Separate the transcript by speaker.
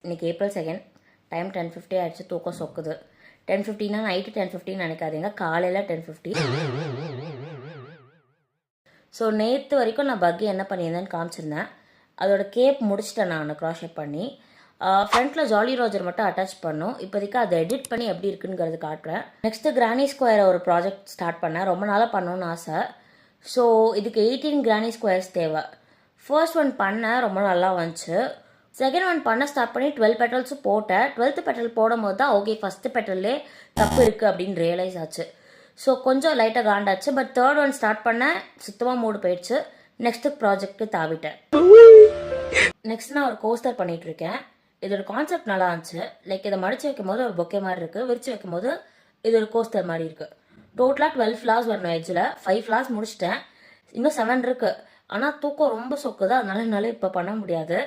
Speaker 1: இன்றைக்கி April 2 time 10:50 ஆகிடுச்சு. தூக்கம் சொக்குது. 10:50னா நைட்டு 10:50 நினைக்காதீங்க, காலையில் 10:50. ஸோ நேற்று வரைக்கும் நான் பக்கி என்ன பண்ணியிருந்தேன்னு காமிச்சிருந்தேன். அதோட கேப் முடிச்சிட்டேன் நான் க்ராஷெட் பண்ணி. ஃப்ரண்ட்டில் ஜாலி ரோஜர் மட்டும் அட்டாச் பண்ணோம். இப்போதைக்கு அதை எடிட் பண்ணி எப்படி இருக்குங்கிறது காட்டுறேன். நெக்ஸ்ட்டு கிரானி ஸ்கொயரை ஒரு ப்ராஜெக்ட் ஸ்டார்ட் பண்ணேன். ரொம்ப நாளாக பண்ணணும்னு ஆசை. ஸோ இதுக்கு 18 கிரானி ஸ்கொயர்ஸ் தேவை. ஃபர்ஸ்ட் ஒன் பண்ணேன், ரொம்ப நல்லா வந்துச்சு. செகண்ட் ஒன் பண்ண ஸ்டார்ட் பண்ணி 12 பெட்டல்ஸும் போட்டேன். 12th பெட்டல் போடும்போது தான் ஓகே ஃபஸ்ட்டு பெட்டல்லே தப்பு இருக்குது அப்படின்னு ரியலைஸ் ஆச்சு. ஸோ கொஞ்சம் லைட்டாக காண்டாச்சு. பட் தேர்ட் ஒன் ஸ்டார்ட் பண்ணேன், சுத்தமாக மூடு போயிடுச்சு. Next project தாவிட்டேன். நெக்ஸ்ட் நான் ஒரு கோஸ்டர் பண்ணிகிட்ருக்கேன். இதோட கான்செப்ட் நல்லா இருந்துச்சு. லைக் இதை மடித்து வைக்கும் போது ஒரு பொக்கே மாதிரி இருக்குது, விரிச்சு வைக்கும் போது இது ஒரு கோஸ்டர் மாதிரி இருக்குது. டோட்டலாக 12 ஃப்ளார்ஸ் வரணும் எட்ஜில். 5 ஃப்ளார்ஸ் முடிச்சிட்டேன், இன்னும் 7 இருக்குது. ஆனால் தூக்கம் ரொம்ப சொக்குது, அதனால என்னால் இப்போ பண்ண முடியாது.